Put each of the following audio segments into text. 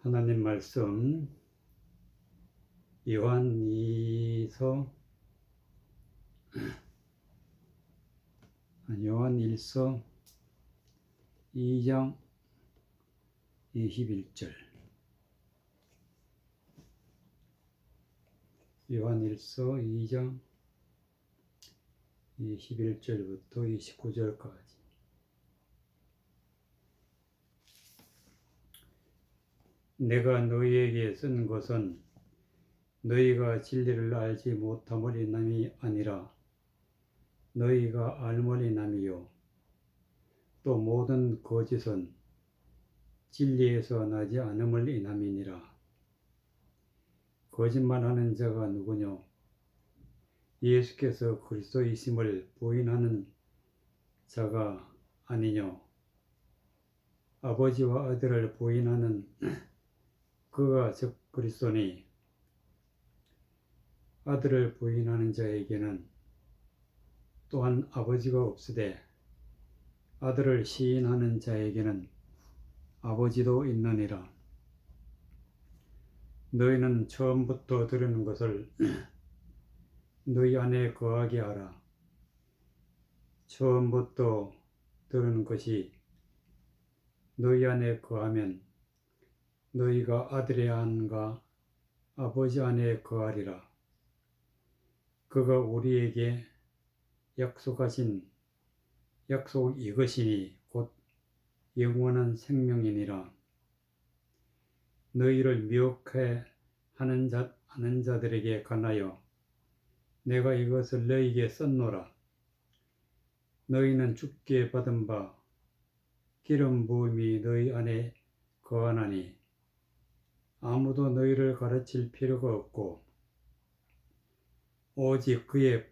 하나님 말씀 요한일서 2장 21절. 요한일서 2장 21절부터 29절까지. 내가 너희에게 쓴 것은 너희가 진리를 알지 못함을 인함이 아니라 너희가 알므리 남이요 또 모든 거짓은 진리에서 나지 않음을 인함이니라. 거짓말하는 자가 누구뇨? 예수께서 그리스도이심을 부인하는 자가 아니뇨? 아버지와 아들을 부인하는 그가 즉 그리스도니, 아들을 부인하는 자에게는 또한 아버지가 없으되 아들을 시인하는 자에게는 아버지도 있느니라. 너희는 처음부터 들은 것을 너희 안에 거하게 하라. 처음부터 들은 것이 너희 안에 거하면 너희가 아들의 안과 아버지 안에 거하리라. 그가 우리에게 약속하신 약속 이것이니 곧 영원한 생명이니라. 너희를 미혹해 하는 자들에게 관하여 내가 이것을 너희에게 썼노라. 너희는 주께 받은 바 기름 부음이 너희 안에 거하나니 아무도 너희를 가르칠 필요가 없고 오직 그의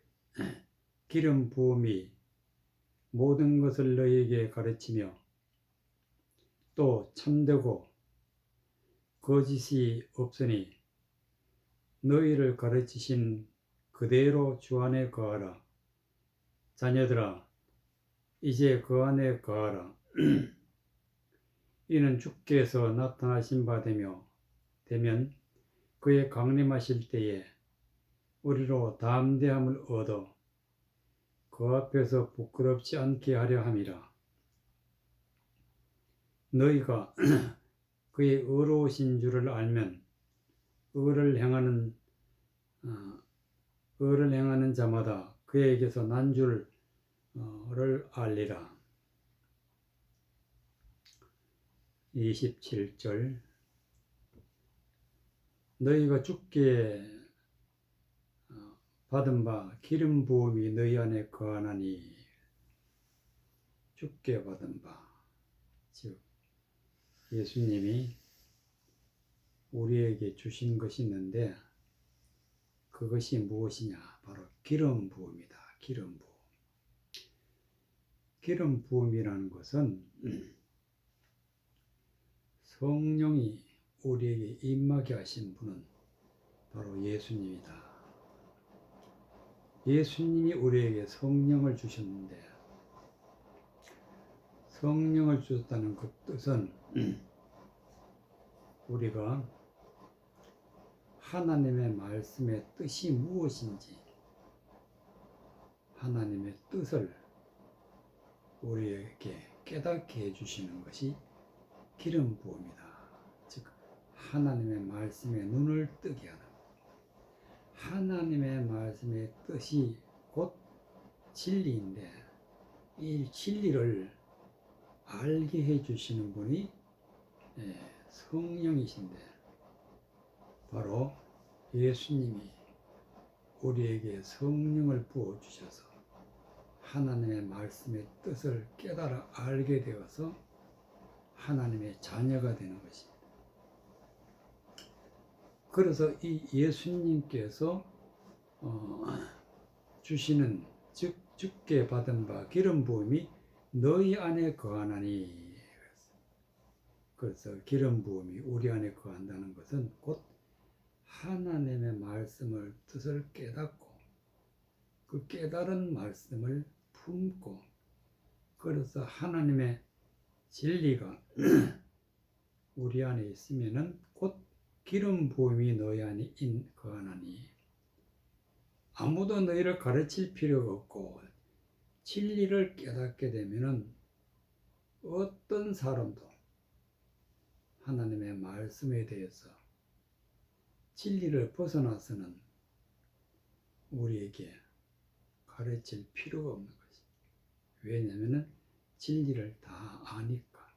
기름 부음이 모든 것을 너희에게 가르치며 또 참되고 거짓이 없으니 너희를 가르치신 그대로 주 안에 거하라. 자녀들아, 이제 그 안에 거하라. 이는 주께서 나타나신 바 되면 그의 강림하실 때에 우리로 담대함을 얻어 그 앞에서 부끄럽지 않게 하려 함이라. 너희가 그의 의로우신 줄을 알면 의를 행하는 자마다 그에게서 난 줄을 알리라. 27절. 너희가 주께 받은 바 기름 부음이 너희 안에 거하나니, 주께 받은 바, 즉 예수님이 우리에게 주신 것이 있는데 그것이 무엇이냐? 바로 기름 부음이다. 기름 부음. 기름 부음이라는 것은 성령이 우리에게 임하게 하신 분은 바로 예수님이다. 예수님이 우리에게 성령을 주셨는데, 성령을 주셨다는 그 뜻은 우리가 하나님의 말씀의 뜻이 무엇인지, 하나님의 뜻을 우리에게 깨닫게 해주시는 것이 기름 부음이다. 즉 하나님의 말씀에 눈을 뜨게 하는, 하나님의 말씀의 뜻이 곧 진리인데 이 진리를 알게 해주시는 분이 성령이신데, 바로 예수님이 우리에게 성령을 부어주셔서 하나님의 말씀의 뜻을 깨달아 알게 되어서 하나님의 자녀가 되는 것입니다. 그래서 이 예수님께서 주시는, 즉 주께 받은 바 기름 부음이 너희 안에 거하나니, 그래서 기름 부음이 우리 안에 거한다는 것은 곧 하나님의 말씀을 뜻을 깨닫고 그 깨달은 말씀을 품고, 그래서 하나님의 진리가 우리 안에 있으면은 곧 기름 부음이 너희 안에 거하나니 아무도 너희를 가르칠 필요가 없고 진리를 깨닫게 되면은 어떤 사람도 하나님의 말씀에 대해서 진리를 벗어나서는 우리에게 가르칠 필요가 없는 것이. 왜냐하면 진리를 다 아니까.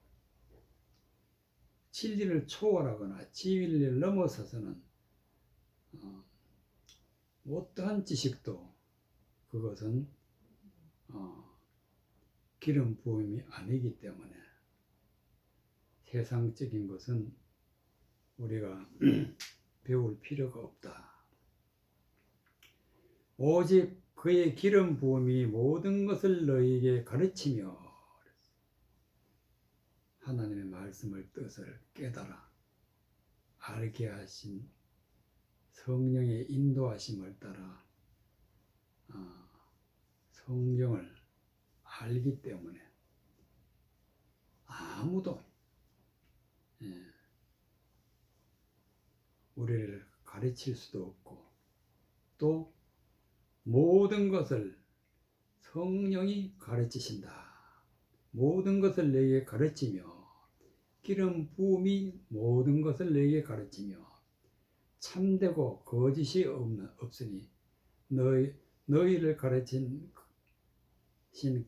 진리를 초월하거나 진리를 넘어서서는 어떠한 지식도 그것은 기름 부음이 아니기 때문에 세상적인 것은 우리가 배울 필요가 없다. 오직 그의 기름 부음이 모든 것을 너희에게 가르치며 하나님의 말씀을 뜻을 깨달아 알게 하신 성령의 인도하심을 따라 성경을 알기 때문에 아무도 우리를 가르칠 수도 없고 또 모든 것을 성령이 가르치신다. 모든 것을 내게 가르치며 기름 부음이 모든 것을 내게 가르치며 참되고 거짓이 없으니 너희를 가르친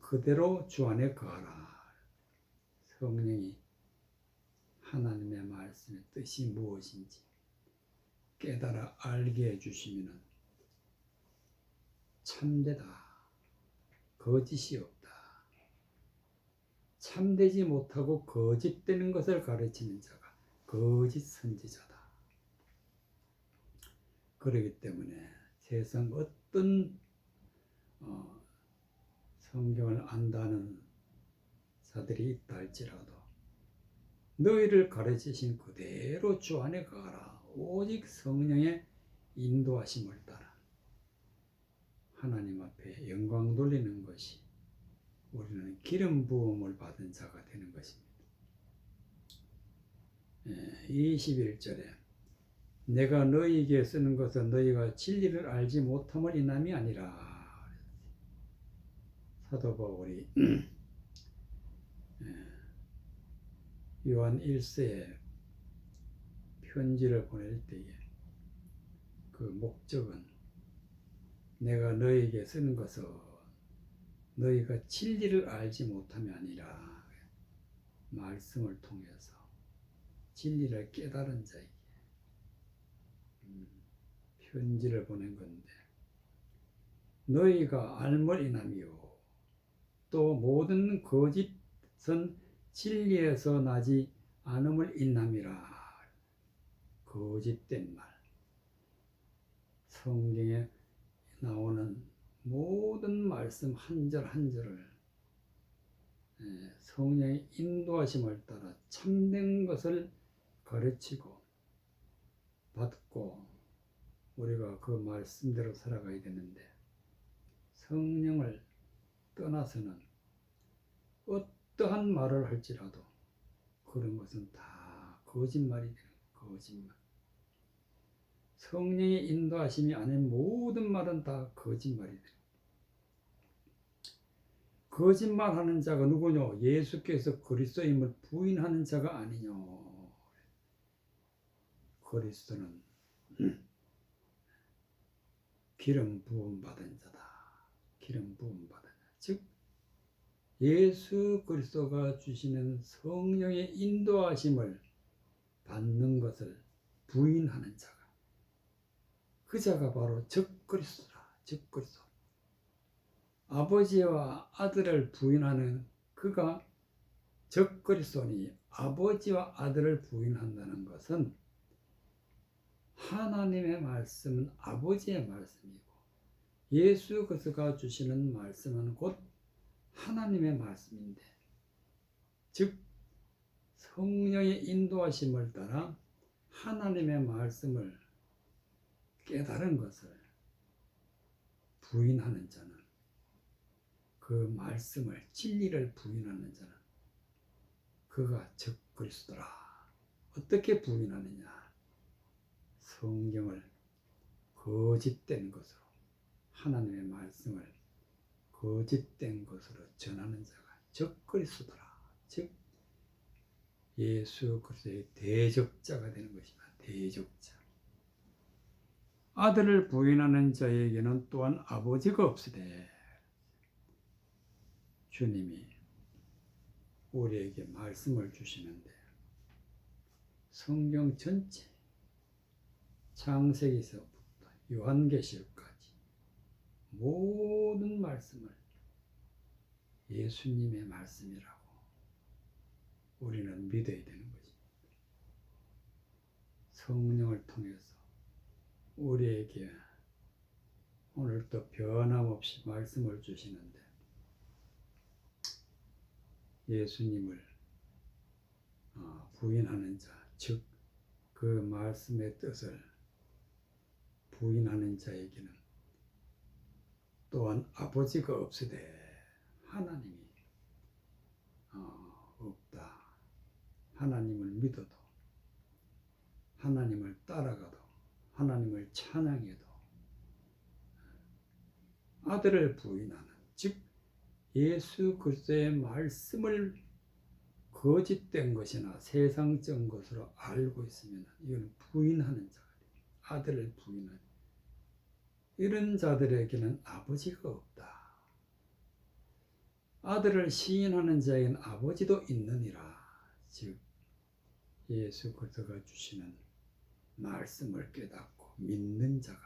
그대로 주 안에 거하라. 성령이 하나님의 말씀의 뜻이 무엇인지 깨달아 알게 해주시면 참되다. 거짓이 없다. 참되지 못하고 거짓되는 것을 가르치는 자가 거짓 선지자다. 그렇기 때문에 세상 어떤 성경을 안다는 자들이 있다 할지라도 너희를 가르치신 그대로 주 안에 가라. 오직 성령의 인도하심을 따라 하나님 앞에 영광 돌리는 것이 우리는 기름 부음을 받은 자가 되는 것입니다. 21절에 내가 너희에게 쓰는 것은 너희가 진리를 알지 못함을 인함이 아니라. 사도 바울이 요한 1세에 편지를 보낼 때에 그 목적은 내가 너희에게 쓰는 것은 너희가 진리를 알지 못함이 아니라 말씀을 통해서 진리를 깨달은 자에게 편지를 보낸 건데 너희가 알물 인함이요 또 모든 거짓은 진리에서 나지 않음을 인함이라. 거짓된 말. 성경에 나오는 모든 말씀 한 절 한 절을 성령의 인도하심을 따라 참된 것을 가르치고 받고 우리가 그 말씀대로 살아가야 되는데 성령을 떠나서는 어떠한 말을 할지라도 그런 것은 다 거짓말이 되는 거짓말. 성령의 인도하심이 아닌 모든 말은 다 거짓말이 되는 거짓말하는 자가 누구뇨? 예수께서 그리스도임을 부인하는 자가 아니뇨. 그리스도는 기름 부음 받은 자다. 기름 부음 받은 자. 즉 예수 그리스도가 주시는 성령의 인도하심을 받는 것을 부인하는 자가 그 자가 바로 적그리스도라. 적그리스도. 아버지와 아들을 부인하는 그가 적그리스도니 아버지와 아들을 부인한다는 것은 하나님의 말씀은 아버지의 말씀이고 예수 그리스도가 주시는 말씀은 곧 하나님의 말씀인데 즉 성령의 인도하심을 따라 하나님의 말씀을 깨달은 것을 부인하는 자는 그 말씀을 진리를 부인하는 자는 그가 적그리스도라. 어떻게 부인하느냐? 성경을 거짓된 것으로, 하나님의 말씀을 거짓된 것으로 전하는 자가 적그리스도라. 즉 예수 그리스도의 대적자가 되는 것입니다. 대적자. 아들을 부인하는 자에게는 또한 아버지가 없으되, 주님이 우리에게 말씀을 주시는데 성경 전체 창세기서부터 요한계시록까지 모든 말씀을 예수님의 말씀이라고 우리는 믿어야 되는 것입니다. 성령을 통해서 우리에게 오늘도 변함없이 말씀을 주시는데, 예수님을 부인하는 자, 즉 그 말씀의 뜻을 부인하는 자에게는 또한 아버지가 없으되, 하나님이 없다. 하나님을 믿어도, 하나님을 따라가도, 하나님을 찬양해도 아들을 부인하는, 즉 예수 그리스도의 말씀을 거짓된 것이나 세상적 것으로 알고 있으면 이건 부인하는 자가 됩니다. 아들을 부인하는 이런 자들에게는 아버지가 없다. 아들을 시인하는 자에게는 아버지도 있느니라. 즉 예수 그리스도가 주시는 말씀을 깨닫고 믿는 자가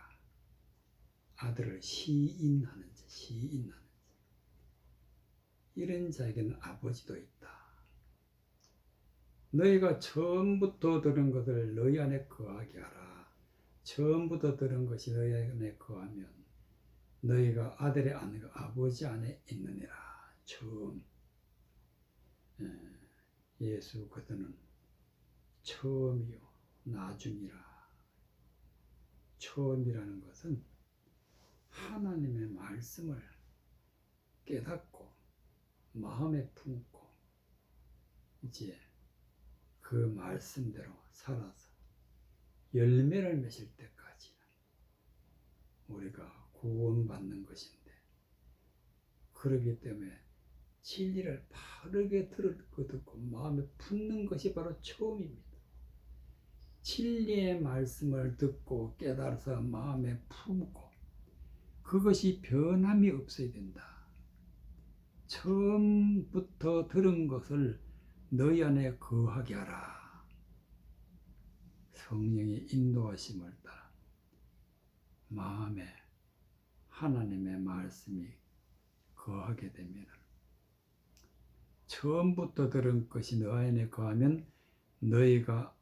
아들을 시인하는 자, 시인하는 자, 이런 자에게는 아버지도 있다. 너희가 처음부터 들은 것을 너희 안에 거하게 하라. 처음부터 들은 것이 너희 안에 거하면 너희가 아들의 안에 아버지 안에 있느니라. 처음. 예수 그리스도는 처음이요 나중이라. 처음이라는 것은 하나님의 말씀을 깨닫고 마음에 품고 이제 그 말씀대로 살아서 열매를 맺을 때까지 우리가 구원받는 것인데, 그렇기 때문에 진리를 바르게 듣고 마음에 품는 것이 바로 처음입니다. 진리의 말씀을 듣고 깨달아서 마음에 품고 그것이 변함이 없어야 된다. 처음부터 들은 것을 너희 안에 거하게 하라. 성령의 인도하심을 따라 마음에 하나님의 말씀이 거하게 되면, 처음부터 들은 것이 너희 안에 거하면 너희가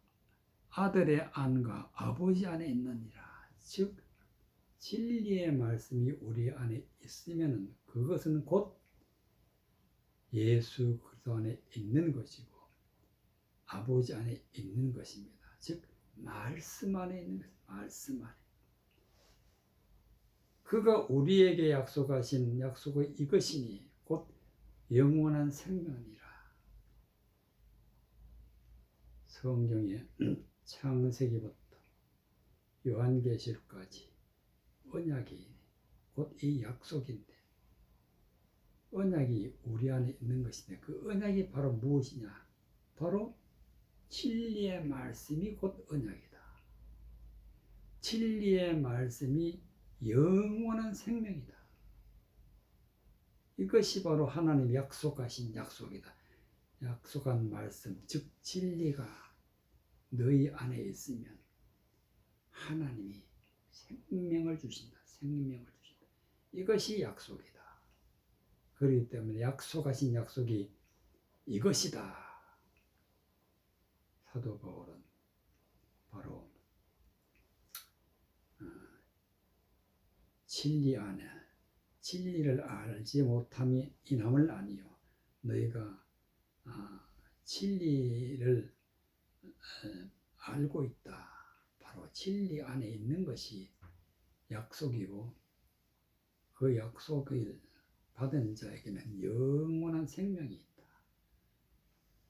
아들의 안과 아버지 안에 있느니라. 즉 진리의 말씀이 우리 안에 있으면 그것은 곧 예수 그리스도 안에 있는 것이고 아버지 안에 있는 것입니다. 즉 말씀 안에 있는 것입니다. 말씀 안에. 그가 우리에게 약속하신 약속의 이것이니 곧 영원한 생명이라. 성경에 창세기부터 요한계시록까지 언약이 곧 이 약속인데, 언약이 우리 안에 있는 것인데 그 언약이 바로 무엇이냐? 바로 진리의 말씀이 곧 언약이다. 진리의 말씀이 영원한 생명이다. 이것이 바로 하나님 약속하신 약속이다. 약속한 말씀, 즉 진리가 너희 안에 있으면 하나님이 생명을 주신다. 생명을 주신다. 이것이 약속이다. 그렇기 때문에 약속하신 약속이 이것이다. 사도 바울은 바로 진리 안에 진리를 알지 못함이 인함을 아니요 너희가 진리를 알고 있다. 바로 진리 안에 있는 것이 약속이고 그 약속을 받은 자에게는 영원한 생명이 있다.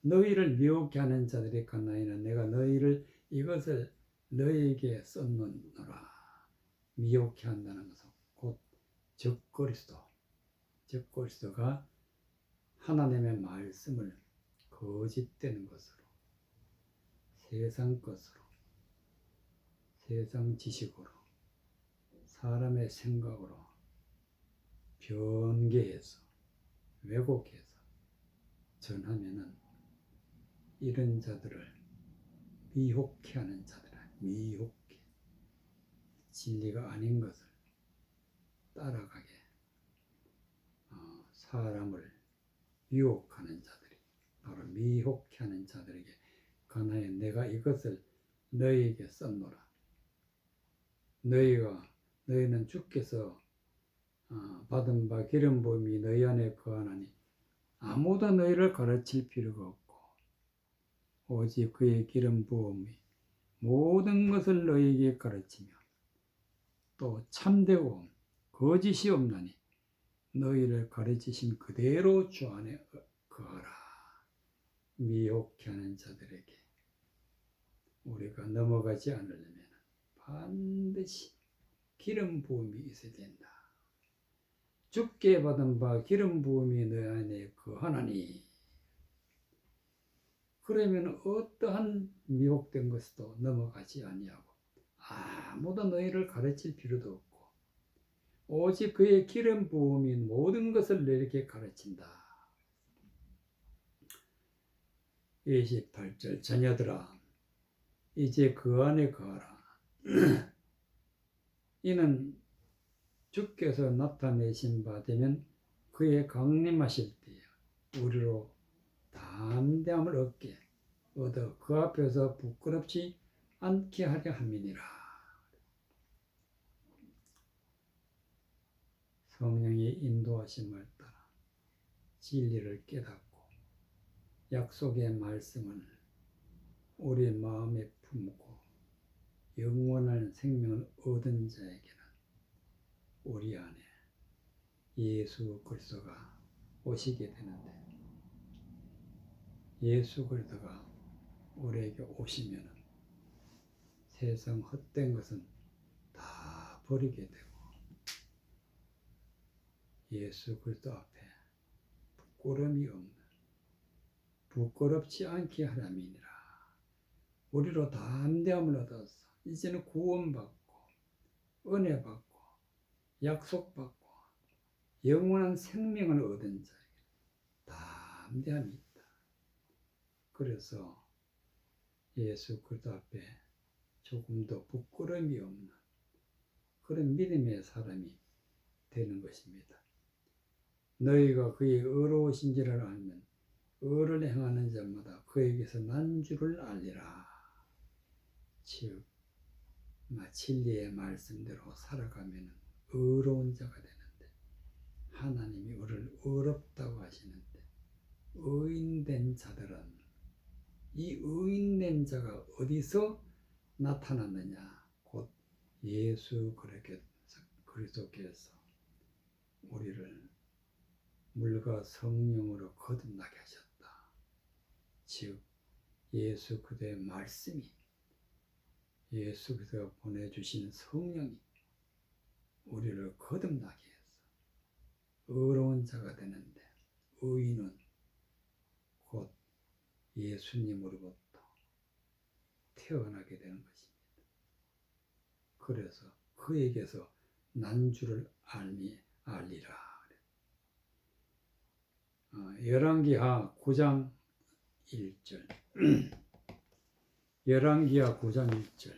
너희를 미혹해 하는 자들이 가나이나 내가 너희를 이것을 너희에게 썼노라. 미혹해 한다는 것은 곧 적그리스도가 하나님의 말씀을 거짓되는 것으로, 세상 것으로, 세상 지식으로, 사람의 생각으로 변개해서 왜곡해서 전하면은 이런 자들을 미혹해 하는 자들아, 미혹해 진리가 아닌 것을 따라가게 사람을 유혹하는 자들이 바로 미혹해 하는 자들에게 관하여 내가 이것을 너희에게 썼노라. 너희는 주께서 받은 바 기름 부음이 너희 안에 거하나니 아무도 너희를 가르칠 필요가 없고 오직 그의 기름 부음이 모든 것을 너희에게 가르치며 또 참되고 거짓이 없나니 너희를 가르치신 그대로 주 안에 거하라. 미혹해 하는 자들에게 우리가 넘어가지 않으려면 반드시 기름 부음이 있어야 된다. 주께 받은 바 기름 부음이 너희 안에 거하나니 그러면 어떠한 미혹된 것도 넘어가지 아니하고 아무도 너희를 가르칠 필요도 없고 오직 그의 기름 부음이 모든 것을 너희에게 가르친다. 28절 자녀들아 이제 그 안에 거하라. 이는 주께서 나타내신 바 되면 그의 강림하실 때에 우리로 담대함을 얻어 그 앞에서 부끄럽지 않게 하려 함이니라. 성령의 인도하심을 따라 진리를 깨닫고 약속의 말씀을 우리 마음에 품고 영원한 생명을 얻은 자에게는 우리 안에 예수 그리스도가 오시게 되는데 예수 그리스도가 우리에게 오시면 세상 헛된 것은 다 버리게 되고 예수 그리스도 앞에 부끄러움이 없는 부끄럽지 않게 하람이니라. 우리로 담대함을 얻어서 이제는 구원받고 은혜 받고 약속받고 영원한 생명을 얻은 자에게 담대함이 있다. 그래서 예수 그리스도 앞에 조금 더 부끄러움이 없는 그런 믿음의 사람이 되는 것입니다. 너희가 그의 의로우신지를 알면 의를 행하는 자마다 그에게서 난 줄을 알리라. 즉 진리의 말씀대로 살아가면 의로운 자가 되는데 하나님이 우리를 의롭다고 하시는데 의인된 자들은 이 의인된 자가 어디서 나타났느냐? 곧 예수 그리스도께서 우리를 물과 성령으로 거듭나게 하셨다. 즉 예수 그리스도의 말씀이 예수 그리스도가 보내주신 성령이 우리를 거듭나게 해서 의로운 자가 되는데 의인은 곧 예수님으로부터 태어나게 되는 것입니다. 그래서 그에게서 난 줄을 알리라. 열왕기하 9장 1절 열왕기하 9장 1절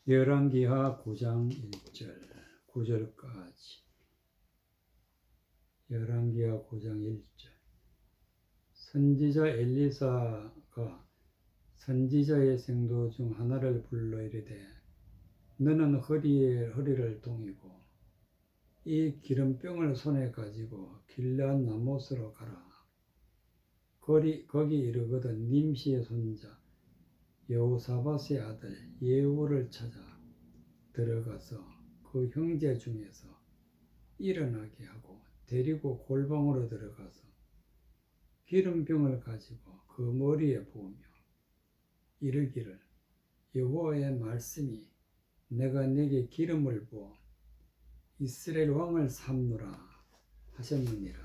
열왕기하 9장 1절 9절까지 열왕기하 9장 1절 선지자 엘리사가 선지자의 생도 중 하나를 불러 이르되 너는 허리를 동이고 이 기름병을 손에 가지고 길르앗 나못으로 가라. 거기 이르거든 님시의 손자 여호사밧의 아들 예후를 찾아 들어가서 그 형제 중에서 일어나게 하고 데리고 골방으로 들어가서 기름병을 가지고 그 머리에 부으며 이르기를 여호와의 말씀이 내가 내게 기름을 부어 이스라엘 왕을 삼노라 하셨느니라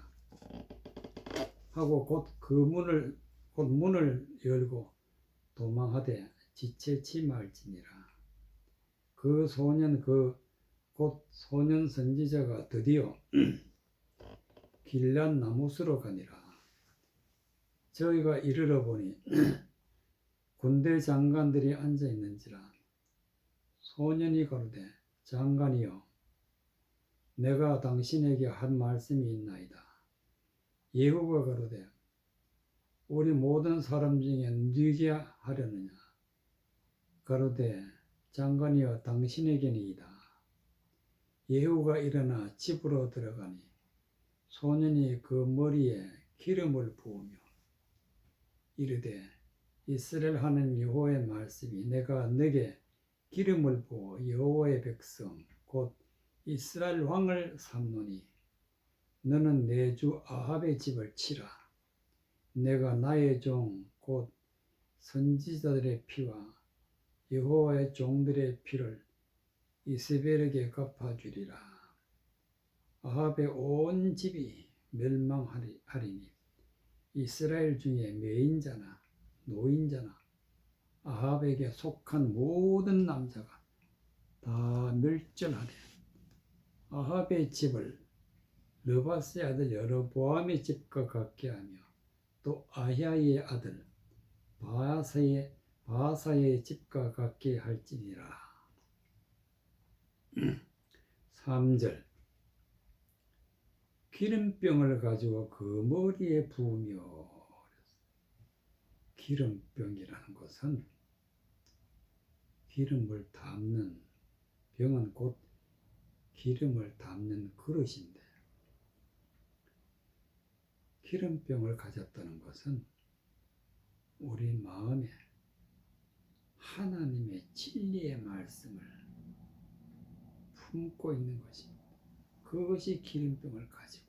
하고 곧 문을 열고 도망하되 지체치 말지니라. 그 소년 곧 소년 선지자가 드디어 길앗 나못으로 가니라. 저희가 이르러 보니 군대 장관들이 앉아 있는지라. 소년이 가로되 장관이여 내가 당신에게 한 말씀이 있나이다. 예후가 가로되 우리 모든 사람 중에 누게 하려느냐. 가로되 장관이여 당신에게니이다. 예후가 일어나 집으로 들어가니 소년이 그 머리에 기름을 부으며 이르되 이스라엘 하는 여호와의 말씀이 내가 너게 기름을 부어 여호와의 백성 곧 이스라엘 왕을 삼노니 너는 내 주 아합의 집을 치라. 내가 나의 종 곧 선지자들의 피와 여호와의 종들의 피를 이세벨에게 갚아주리라. 아합의 온 집이 멸망하리니 이스라엘 중에 매인자나 노인자나 아합에게 속한 모든 남자가 다 멸절하되 아합의 집을 느바스의 아들 여로보암의 집과 같게 하며 또 아히야의 아들 바사의 집과 같게 할지니라. 3절 기름병을 가지고 그 머리에 부으며 기름병이라는 것은 기름을 담는 병은 곧 기름을 담는 그릇인데 기름병을 가졌다는 것은 우리 마음에 하나님의 진리의 말씀을 품고 있는 것입니다. 그것이 기름병을 가지고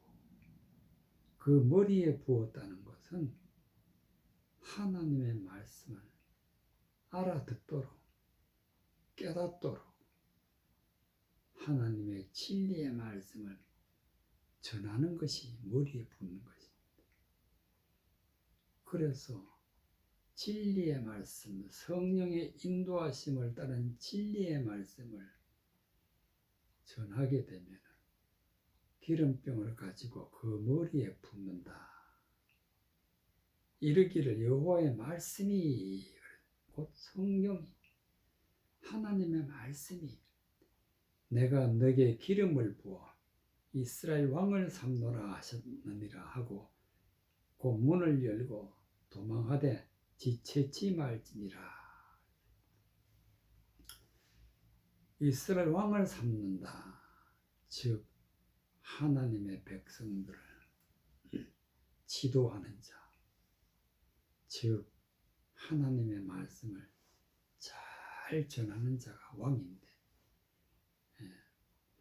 그 머리에 부었다는 것은 하나님의 말씀을 알아듣도록 깨닫도록 하나님의 진리의 말씀을 전하는 것이 머리에 붓는 것입니다. 그래서 진리의 말씀, 성령의 인도하심을 따른 진리의 말씀을 전하게 되면 기름병을 가지고 그 머리에 붓는다. 이르기를 여호와의 말씀이 곧 성령이 하나님의 말씀이 내가 너에게 기름을 부어 이스라엘 왕을 삼노라 하셨느니라 하고 그 문을 열고 도망하되 지체치 말지니라. 이스라엘 왕을 삼는다. 즉 하나님의 백성들을 지도하는 자, 즉 하나님의 말씀을 잘 전하는 자가 왕인데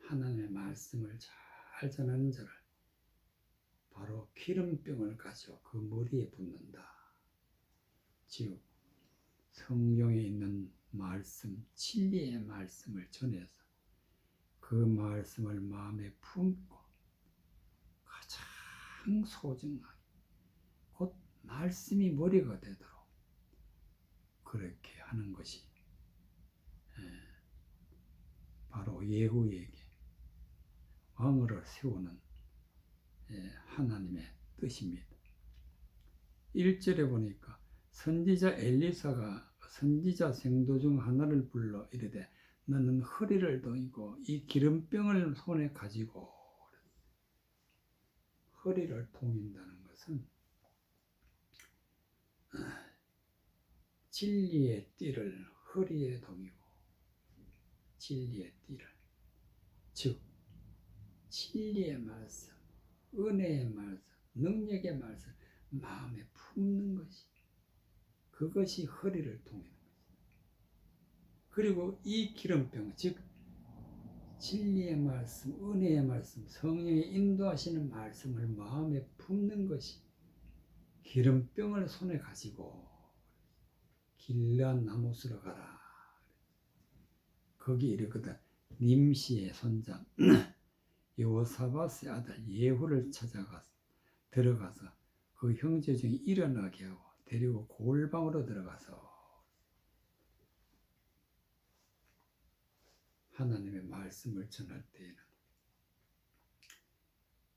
하나님의 말씀을 잘 전하는 자를 바로 기름병을 가지고 그 머리에 붓는다. 즉 성경에 있는 말씀, 진리의 말씀을 전해서 그 말씀을 마음에 품고 가장 소중하게 곧 말씀이 머리가 되도록 그렇게 하는 것이 바로 예후에게 왕을 세우는 하나님의 뜻입니다. 1절에 보니까 선지자 엘리사가 선지자 생도 중 하나를 불러 이르되 너는 허리를 동이고 이 기름병을 손에 가지고 허리를 동인다는 것은 진리의 띠를 허리에 동이고 진리의 띠를 즉 진리의 말씀, 은혜의 말씀, 능력의 말씀 마음에 품는 것이 그것이 허리를 동이는 것입니다. 그리고 이 기름병, 즉 진리의 말씀, 은혜의 말씀, 성령의 인도하시는 말씀을 마음에 품는 것이 기름병을 손에 가지고 길르앗 나무수로 가라. 거기 이르거든 님시의 손장 여호사밧의 아들 예후를 찾아가서 들어가서 그 형제 중에 일어나게 하고 데리고 골방으로 들어가서 하나님의 말씀을 전할 때에는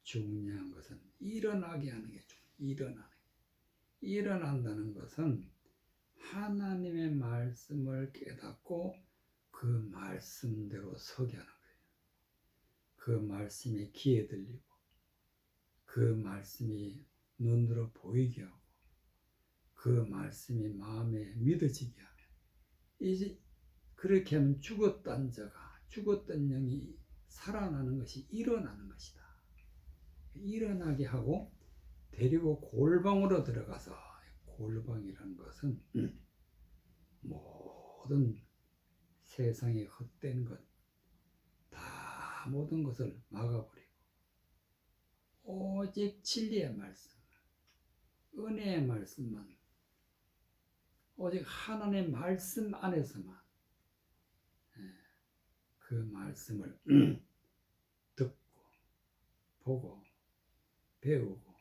중요한 것은 일어나게 하는 게 중요해요. 일어난다는 것은 하나님의 말씀을 깨닫고 그 말씀대로 서게 하는 거예요. 그 말씀이 귀에 들리고 그 말씀이 눈으로 보이게 하고 그 말씀이 마음에 믿어지게 하면 이제 그렇게 하면 죽었던 자가 죽었던 영이 살아나는 것이 일어나는 것이다. 일어나게 하고 데리고 골방으로 들어가서 골방이라는 것은 모든 세상의 헛된 것 다 모든 것을 막아버리고 오직 진리의 말씀, 은혜의 말씀만 오직 하나님의 말씀 안에서만 그 말씀을 듣고 보고 배우고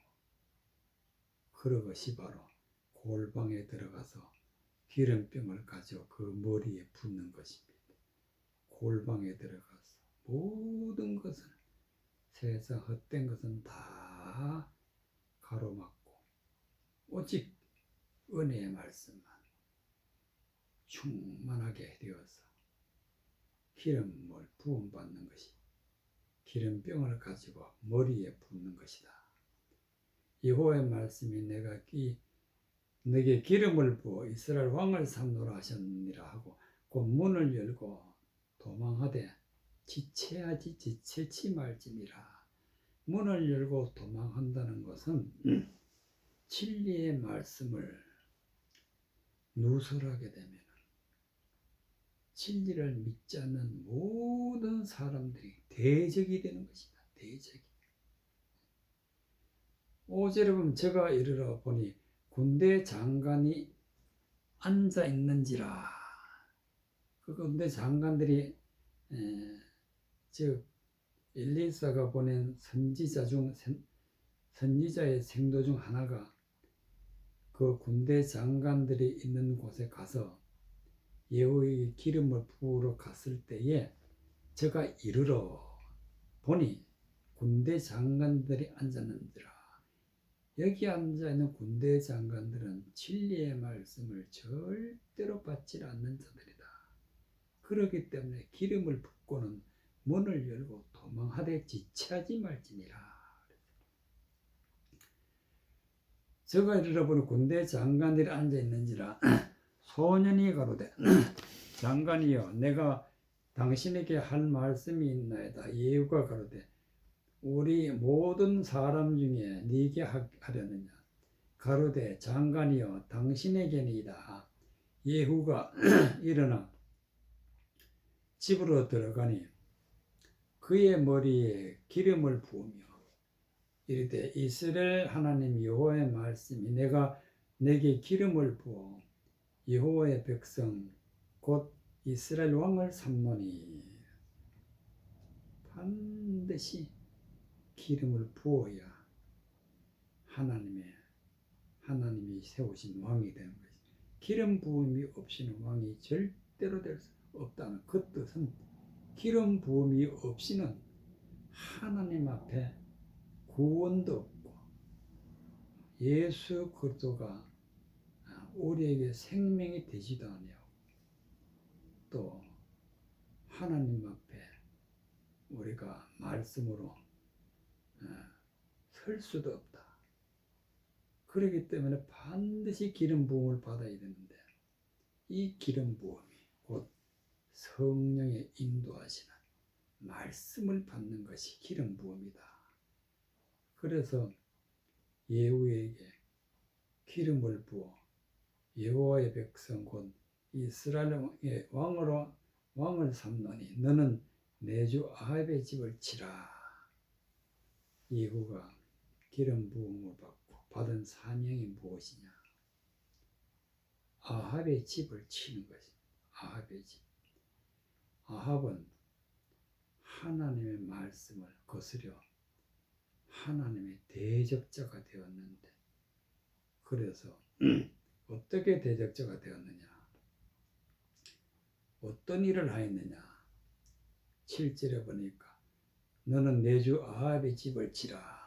그것이 바로 골방에 들어가서 기름병을 가지고 그 머리에 붓는 것입니다. 골방에 들어가서 모든 것을 세상 헛된 것은 다 가로막고 오직 은혜의 말씀만 충만하게 되어서 기름을 부음받는 것이 기름병을 가지고 머리에 붓는 것이다. 여호와의 말씀이 내게 기름을 부어 이스라엘 왕을 삼노라 하셨느니라 하고 그 문을 열고 도망하되 지체하지 지체치 말지니라. 문을 열고 도망한다는 것은 진리의 말씀을 누설하게 되면 진리를 믿지 않는 모든 사람들이 대적이 되는 것이다. 대적이. 어제 보면 제가 이르러 보니 군대 장관이 앉아 있는지라. 그 군대 장관들이 즉 엘리사가 보낸 선지자의 생도 중 하나가 그 군대 장관들이 있는 곳에 가서 예후의 기름을 부으러 갔을 때에 제가 이르러 보니 군대 장관들이 앉았는지라. 여기 앉아있는 군대 장관들은 진리의 말씀을 절대로 받지 않는 자들이다. 그렇기 때문에 기름을 붓고는 문을 열고 도망하되 지체하지 말지니라. 제가 이르러 보니 군대 장관들이 앉아있는지라. 소년이 가로되 장관이여 내가 당신에게 할 말씀이 있나이다. 예후가 가로되 우리 모든 사람 중에 네게 하려느냐. 가로되 장관이여 당신에게니이다. 예후가 일어나 집으로 들어가니 그의 머리에 기름을 부으며 이르되 이스라엘 하나님 여호와의 말씀이 내가 내게 기름을 부어 여호와의 백성 곧 이스라엘 왕을 삼노니. 반드시 기름을 부어야 하나님이 세우신 왕이 되는 것이죠. 기름 부음이 없이는 왕이 절대로 될 수 없다는 그 뜻은 기름 부음이 없이는 하나님 앞에 구원도 없고 예수 그리스도가 우리에게 생명이 되지도 아니하고 또 하나님 앞에 우리가 말씀으로 설 수도 없다. 그렇기 때문에 반드시 기름 부음을 받아야 되는데 이 기름 부음이 곧 성령의 인도하시는 말씀을 받는 것이 기름 부음이다. 그래서 예후에게 기름을 부어 여호와의 백성 곧 이스라엘의 왕을 삼노니 너는 내 주 아합의 집을 치라. 예후가 기름 부음을 받고 받은 사명이 무엇이냐? 아합의 집을 치는 것입니다. 아합의 집. 아합은 하나님의 말씀을 거스려 하나님의 대적자가 되었는데, 그래서 어떻게 대적자가 되었느냐? 어떤 일을 하였느냐? 7절에 보니까 너는 내 주 아합의 집을 치라.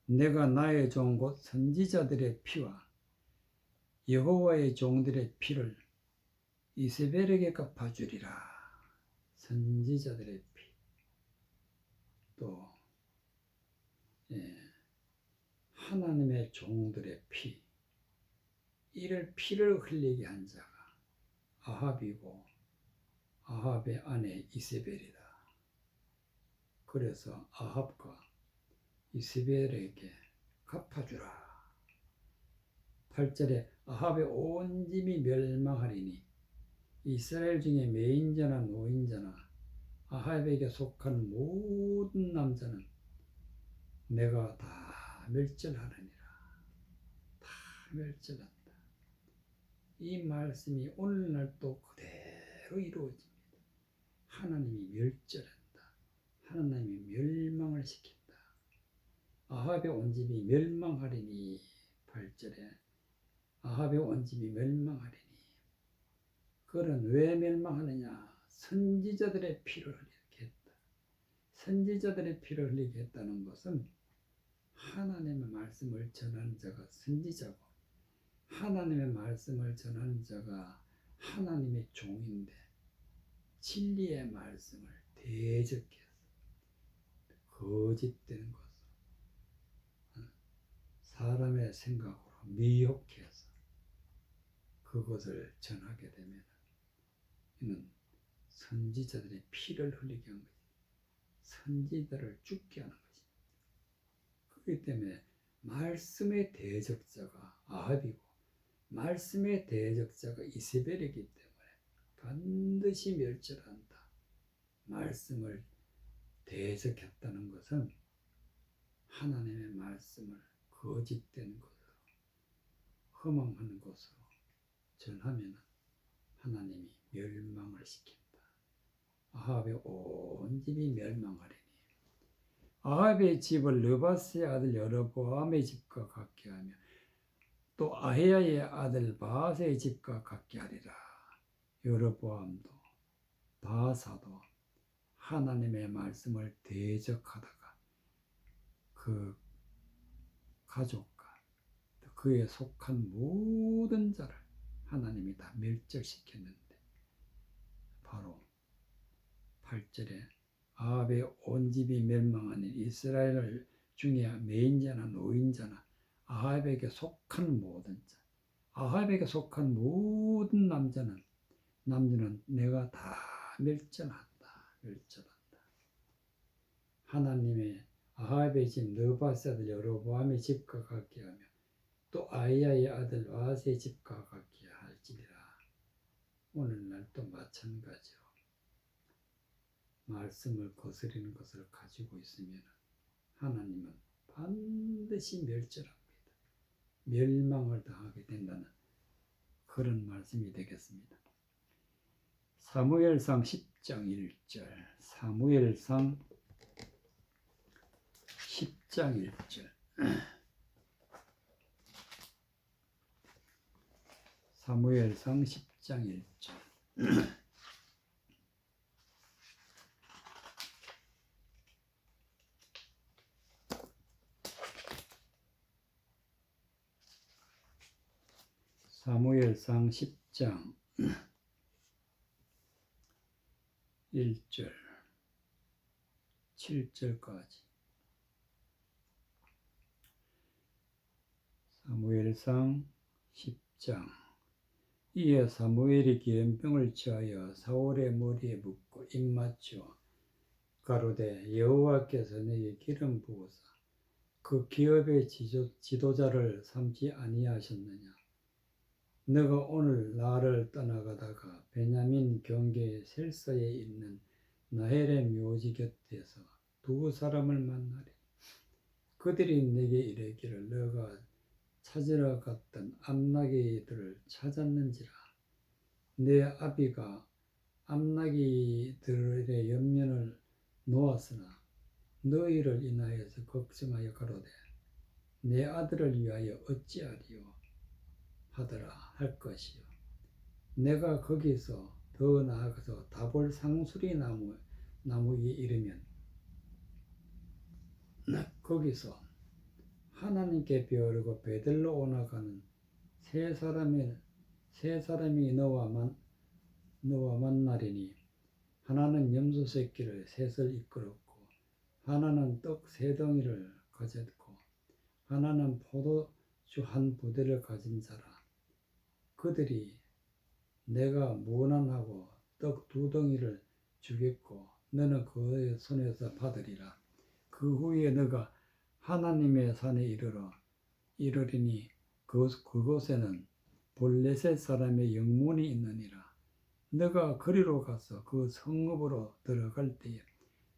내가 나의 종 곧 선지자들의 피와 여호와의 종들의 피를 이세벨에게 갚아주리라. 선지자들의 피. 또 하나님의 종들의 피. 이를 피를 흘리게 한 자가 아합이고 아합의 아내 이세벨이다. 그래서 아합과 이세벨에게 갚아주라. 8절에 아합의 온 집이 멸망하리니 이스라엘 중에 매인자나 노인자나 아합에게 속한 모든 남자는 내가 다 멸절하느니라. 다 멸절한다. 이 말씀이 오늘날 또 그대로 이루어집니다. 하나님이 멸절한다. 하나님이 멸망을 시킨다. 아합의 온 집이 멸망하리니 8절에 아합의 온 집이 멸망하리니. 그는 왜 멸망하느냐? 선지자들의 피를 흘리게 했다. 선지자들의 피를 흘리게 했다는 것은 하나님의 말씀을 전하는 자가 선지자고, 하나님의 말씀을 전하는 자가 하나님의 종인데 진리의 말씀을 대적해서 거짓된 것을 사람의 생각으로 미혹해서 그것을 전하게 되면 이는 선지자들의 피를 흘리게 한 것입니다. 선지자를 죽게 하는 것입니다. 그렇기 때문에 말씀의 대적자가 아합이고 말씀의 대적자가 이세벨이기 때문에 반드시 멸절한다. 말씀을 대적했다는 것은 하나님의 말씀을 거짓된 것으로, 허망한 것으로 전하면 하나님이 멸망을 시킨다. 아합의 온 집이 멸망하리니 아합의 집을 느바스의 아들 여로보암의 집과 같게 하며 또 아히야의 아들 바아스의 집과 같게 하리라. 여로보암도 바아사도 하나님의 말씀을 대적하다가 그 가족과 그에 속한 모든 자를 하나님이 다 멸절시켰는데, 바로 8절에 아합의 온 집이 멸망하니 이스라엘 중에 매인자나 노인자나 아합에게 속한 모든 자, 아합에게 속한 모든 남자는 내가 다 멸절한다. 하나님의 아합의 집 느바스 아들 여로보암의 집과 같게 하며 또 아히야의 아들 바아스의 집과 같게 할지니라. 오늘날 또 마찬가지로 말씀을 거스리는 것을 가지고 있으면 하나님은 반드시 멸절합니다. 멸망을 당하게 된다는 그런 말씀이 되겠습니다. 사무엘상 10장 1절. 사무엘상 10장 1절. 사무엘상 10장 1절. 사무엘상 10장 1절 7절까지. 사무엘상 10장. 이에 사무엘이 기름병을 취하여 사울의 머리에 붓고 입맞추어 가로되 여호와께서 내게 기름 부으사 그 기업의 지도자를 삼지 아니하셨느냐? 너가 오늘 나를 떠나가다가 베냐민 경계 셀서에 있는 나헬의 묘지 곁에서 두 사람을 만나리. 그들이 내게 이르기를 너가 찾으러 갔던 암나귀들을 찾았는지라. 내 아비가 암나귀들의 염려를 놓았으나 너희를 인하여서 걱정하여 가로되 내 아들을 위하여 어찌하리요 하더라 할 것이요. 내가 거기서 더 나아가서 다볼 상수리 나무에 이르면 거기서 하나님께 배우르고 베들로 오나가는 세 사람이 너와 만나리니 하나는 염소 새끼를 셋을 이끌었고 하나는 떡 세 덩이를 가졌고 하나는 포도주 한 부대를 가진 자라. 그들이 내가 무난하고 떡 두 덩이를 주겠고 너는 그의 손에서 받으리라. 그 후에 너가 하나님의 산에 이르리니 그곳에는 볼레셋 사람의 영문이 있느니라. 너가 거리로 가서 그 성읍으로 들어갈 때에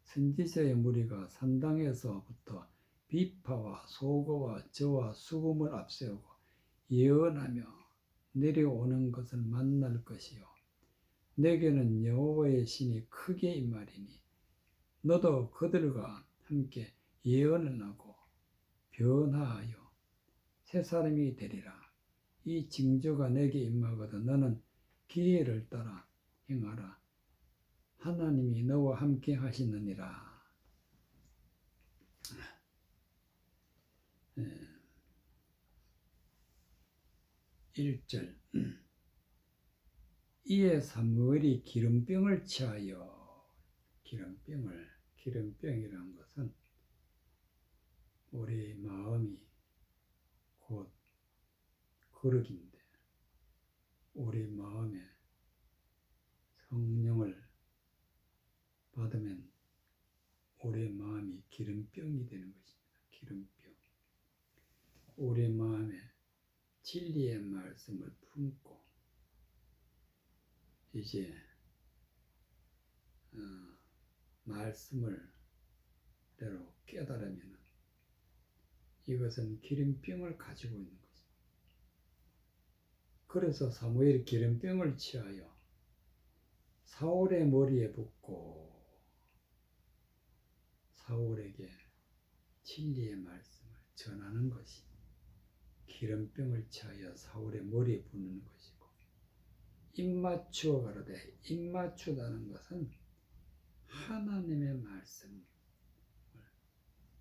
선지자의 무리가 산당에서부터 비파와 소고와 저와 수금을 앞세우고 예언하며 내려오는 것을 만날 것이요. 내게는 여호와의 신이 크게 임하리니 너도 그들과 함께 예언을 하고 변화하여 새 사람이 되리라. 이 징조가 내게 임하거든 너는 기회를 따라 행하라. 하나님이 너와 함께 하시느니라. 1절 이에 사무엘이 기름병을 취하여 기름병이란 것은 우리 마음이 곧 거룩인데 우리 마음에 성령을 받으면 우리 마음이 기름병이 되는 것입니다. 기름병. 우리 마음에 진리의 말씀을 품고 이제 말씀을 대로 깨달으면 이것은 기름병을 가지고 있는 것입니다. 그래서 사무엘이 기름병을 취하여 사울의 머리에 붓고 사울에게 진리의 말씀을 전하는 것이 기름병을 취하여 사울의 머리에 붓는 것이고 입맞추어 가로되 입맞추다는 것은 하나님의 말씀을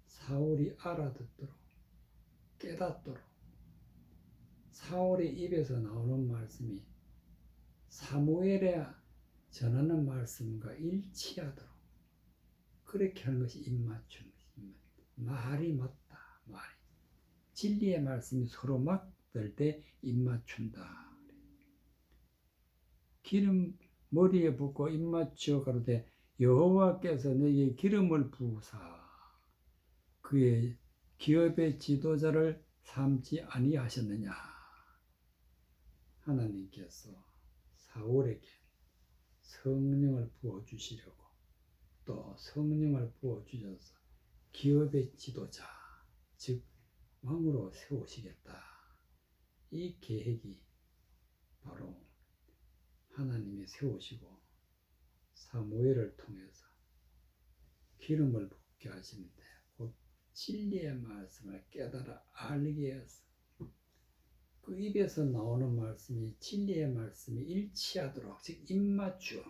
사울이 알아듣도록 깨닫도록 사울의 입에서 나오는 말씀이 사무엘에 전하는 말씀과 일치하도록 그렇게 하는 것이 입맞추는 것입니다. 말이 맞다. 말이 진리의 말씀이 서로 맞을 때 입맞춘다. 기름 머리에 붓고 입맞추어 가로되 여호와께서 너에게 기름을 부으사 그의 기업의 지도자를 삼지 아니하셨느냐. 하나님께서 사울에게 성령을 부어주시려고 또 성령을 부어주셔서 기업의 지도자 즉 왕으로 세우시겠다. 이 계획이 바로 하나님이 세우시고 사무엘을 통해서 기름을 붓게 하시는데 곧 진리의 말씀을 깨달아 알게 해서 그 입에서 나오는 말씀이 진리의 말씀이 일치하도록 즉 입맞추어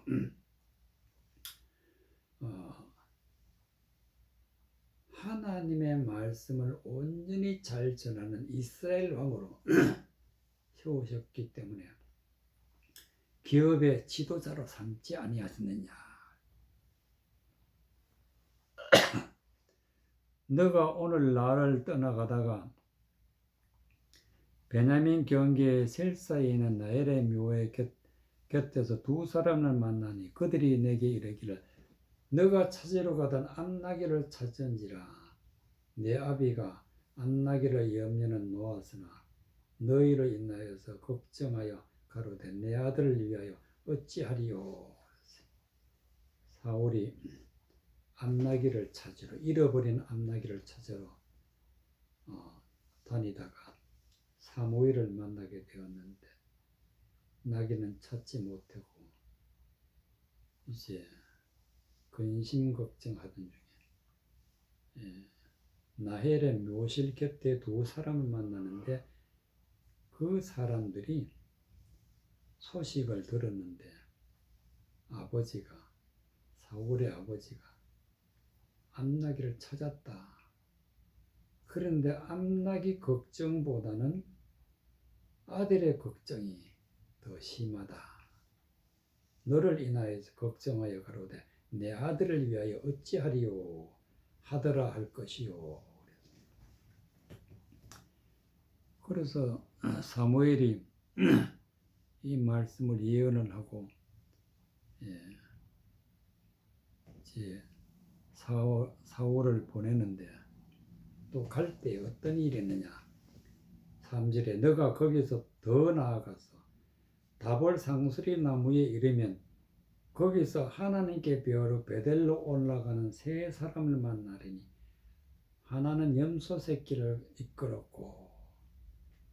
하나님의 말씀을 온전히 잘 전하는 이스라엘 왕으로 세우셨기 때문에 기업의 지도자로 삼지 아니하셨느냐. 너가 오늘 나를 떠나가다가 베냐민 경계의 셀사에 있는 나헬의 묘의 곁에서 두 사람을 만나니 그들이 내게 이르기를 너가 찾으러 가던 암나귀를 찾은지라. 내 아비가 암나귀를 염려는 놓았으나 너희를 인하여서 걱정하여 가로되 내 아들을 위하여 어찌하리요. 사울이 암나귀를 찾으러 잃어버린 암나귀를 찾으러 다니다가 사무엘을 만나게 되었는데 나귀는 찾지 못하고 이제 근심 걱정하던 중에 나헬의 묘실 곁에 두 사람을 만나는데 그 사람들이 소식을 들었는데 사울의 아버지가 암나귀를 찾았다. 그런데 암나귀 걱정보다는 아들의 걱정이 더 심하다. 너를 인하여서 걱정하여 가로되 내 아들을 위하여 어찌하리요 하더라 할 것이요. 그래서 사무엘이 이 말씀을 예언을 하고 이제 사울을 보내는데 또 갈 때 어떤 일이 있느냐. 3절에 너가 거기서 더 나아가서 다볼 상수리 나무에 이르면 거기서 하나님께 배우러 베델로 올라가는 세 사람을 만나리니 하나는 염소 새끼를 이끌었고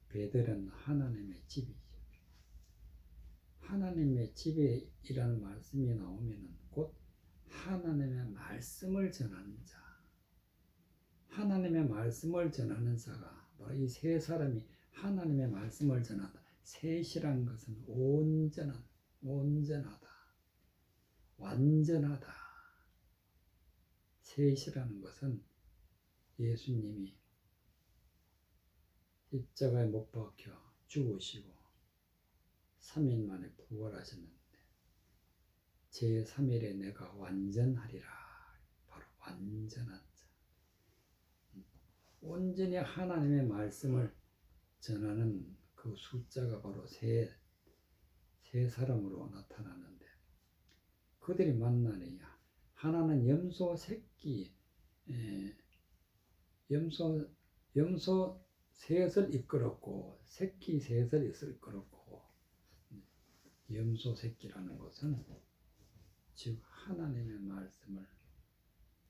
베델은 하나님의 집이죠. 하나님의 집이라는 말씀이 나오면 곧 하나님의 말씀을 전하는 자, 하나님의 말씀을 전하는 자가 바로 이 세 사람이 하나님의 말씀을 전한다. 셋이란 것은 온전하다, 완전하다. 셋이라는 것은 예수님이 십자가에 못 박혀 죽으시고 3일 만에 부활하셨는데 제3일에 내가 완전하리라. 바로 완전한 자. 온전히 하나님의 말씀을 전하는 그 숫자가 바로 세 사람으로 나타나는데 그들이 만나느냐. 하나는 염소 새끼, 염소 셋을 이끌었고 새끼 셋을 이끌었고 염소 새끼라는 것은 즉 하나님의 말씀을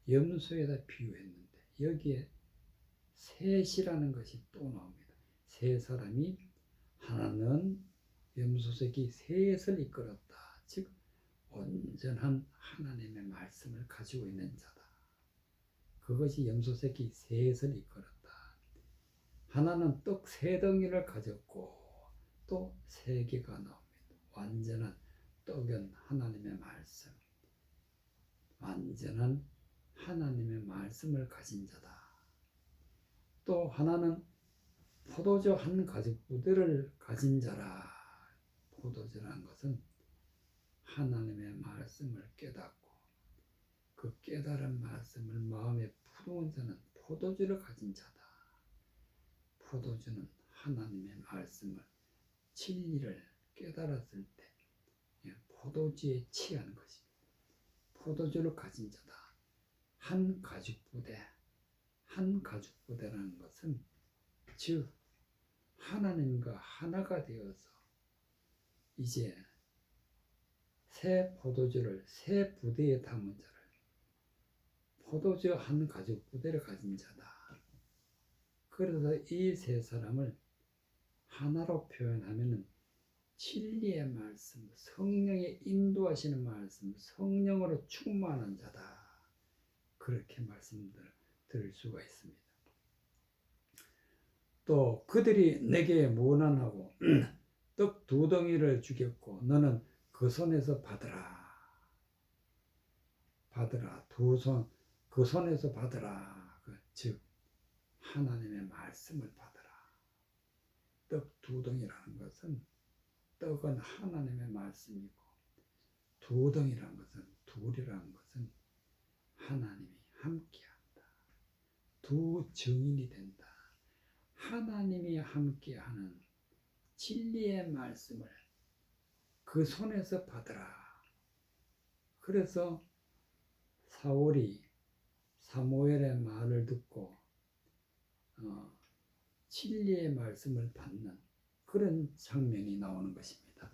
염소에다 비유했는데 여기에 셋이라는 것이 또 나옵니다. 세 사람이 하나는 염소 새끼 셋을 이끌었다. 즉 온전한 하나님의 말씀을 가지고 있는 자다. 그것이 염소 새끼 셋을 이끌었다. 하나는 떡 세 덩이를 가졌고 또 세 개가 나옵니다. 완전한 떡은 하나님의 말씀, 완전한 하나님의 말씀을 가진 자다. 또 하나는 포도주 한 가죽부대를 가진 자라. 포도주라는 것은 하나님의 말씀을 깨닫고 그 깨달은 말씀을 마음에 품은 자는 포도주를 가진 자다. 포도주는 하나님의 말씀을 진리를 깨달았을 때 포도주에 취한 것입니다. 포도주를 가진 자다. 한 가죽부대라는 것은 즉 하나님과 하나가 되어서 이제 새 포도주를 새 부대에 담은 자를 포도주 한 가죽부대를 가진 자다. 그래서 이 세 사람을 하나로 표현하면 진리의 말씀, 성령의 인도하시는 말씀, 성령으로 충만한 자다. 그렇게 말씀드릴 수가 있습니다. 또 그들이 내게 모난하고 떡 2덩이를 주겠고 너는 그 손에서 받으라. 그 손에서 받으라. 즉 하나님의 말씀을 받으라. 떡 2덩이라는 것은 떡은 하나님의 말씀이고 2덩이라는 것은 둘이라는 것은 하나님이 함께한다. 두 증인이 된다. 하나님이 함께하는 진리의 말씀을 그 손에서 받으라. 그래서 사울이 사무엘의 말을 듣고 진리의 말씀을 받는 그런 장면이 나오는 것입니다.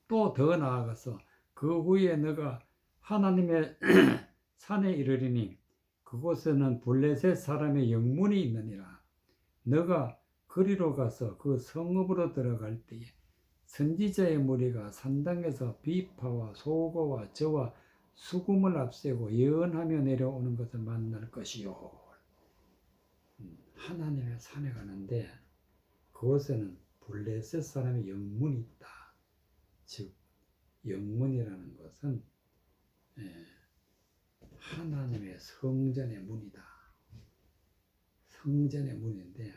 또 더 나아가서 그 후에 너가 하나님의 산에 이르리니 그곳에는 블레셋 사람의 영문이 있느니라. 너가 그리로 가서 그 성읍으로 들어갈 때에 선지자의 무리가 산당에서 비파와 소고와 저와 수금을 앞세고 예언하며 내려오는 것을 만날 것이요. 하나님의 산에 가는데 그곳에는 블레셋 사람의 영문이 있다. 즉 영문이라는 것은 하나님의 성전의 문이다. 성전의 문인데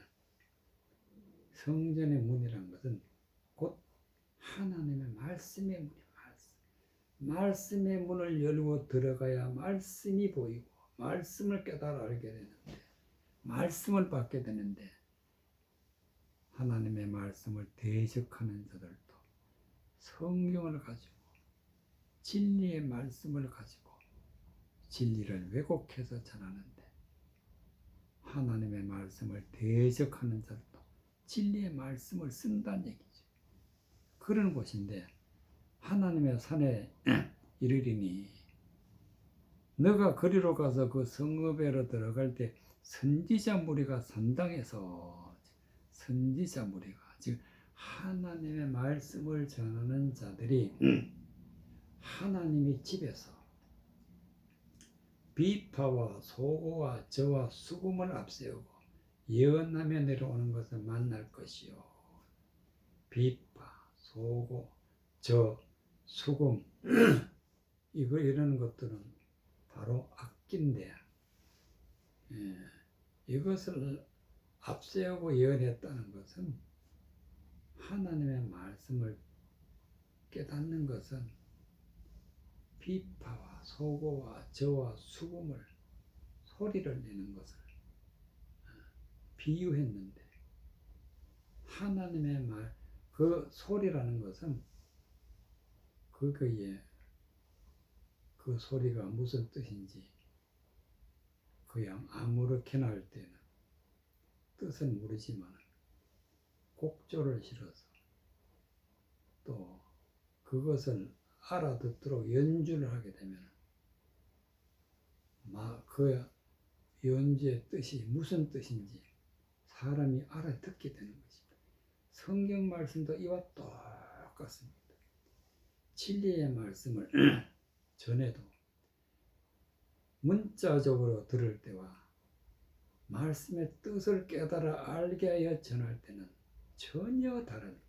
성전의 문이라는 것은 곧 하나님의 말씀의 문이야. 말씀의 문을 열고 들어가야 말씀이 보이고 말씀을 깨달아 알게 되는데 말씀을 받게 되는데 하나님의 말씀을 대적하는 자들도 성경을 가지고 진리의 말씀을 가지고 진리를 왜곡해서 전하는데 하나님의 말씀을 대적하는 자들도 진리의 말씀을 쓴다는 얘기죠. 그런 곳인데 하나님의 산에 이르리니 너가 거리로 가서 그 성읍에로 들어갈 때 선지자 무리가 산당에서 선지자 무리가 즉 하나님의 말씀을 전하는 자들이 하나님의 집에서 비파와 소고와 저와 수금을 앞세우고 예언하며 내려오는 것을 만날 것이요. 비파, 소고, 저, 수금 이런 것들은 바로 악기인데 이것을 앞세우고 예언했다는 것은 하나님의 말씀을 깨닫는 것은 비파와 소고와 저와 수금을 소리를 내는 것을 비유했는데 하나님의 말, 그 소리라는 것은 그거에 그 소리가 무슨 뜻인지 그냥 아무렇게나 할 때는 뜻은 모르지만 곡조를 실어서 또 그것을 알아듣도록 연주를 하게 되면 그 연주의 뜻이 무슨 뜻인지 사람이 알아듣게 되는 것입니다. 성경 말씀도 이와 똑같습니다. 진리의 말씀을 전해도 문자적으로 들을 때와 말씀의 뜻을 깨달아 알게 하여 전할 때는 전혀 다른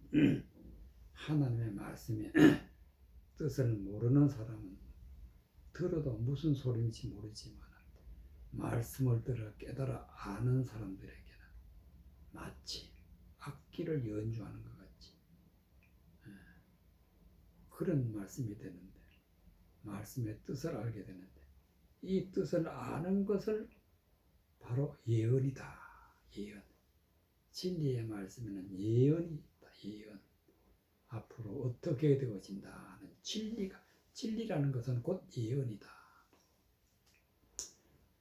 하나님의 말씀의 뜻을 모르는 사람은 들어도 무슨 소리인지 모르지만 말씀을 들어 깨달아 아는 사람들에게는 마치 악기를 연주하는 것 같이 그런 말씀이 되는데 말씀의 뜻을 알게 되는데 이 뜻을 아는 것을 바로 예언이다. 예언. 진리의 말씀에는 예언이 있다. 예언. 앞으로 어떻게 되어진다 하는 진리라는 것은 곧 예언이다.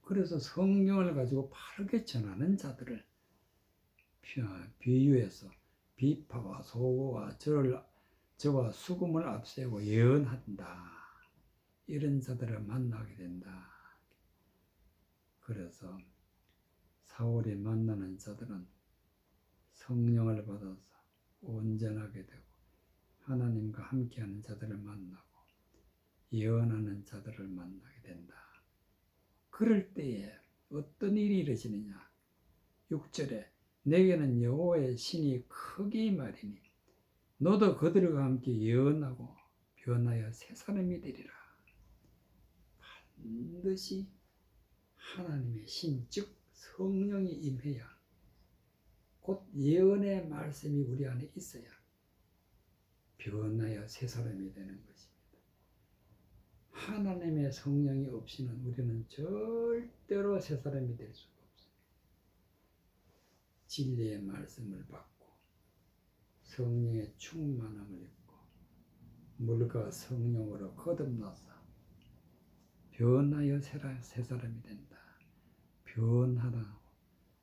그래서 성경을 가지고 바르게 전하는 자들을 비유해서 비파와 소고와 저와 수금을 앞세우고 예언한다. 이런 자들을 만나게 된다. 그래서 사울이 만나는 자들은 성령을 받아서 온전하게 되고 하나님과 함께하는 자들을 만나고 예언하는 자들을 만나게 된다. 그럴 때에 어떤 일이 이루어지느냐. 6절에 내게는 여호와의 신이 크게 임하리니 너도 그들과 함께 예언하고 변하여 새 사람이 되리라. 반드시 하나님의 신, 즉 성령이 임해야 곧 예언의 말씀이 우리 안에 있어야 변하여 새 사람이 되는 것입니다. 하나님의 성령이 없이는 우리는 절대로 새 사람이 될 수가 없어요. 진리의 말씀을 받고 성령의 충만함을 입고 물과 성령으로 거듭나서 변하여 새 사람이 된다.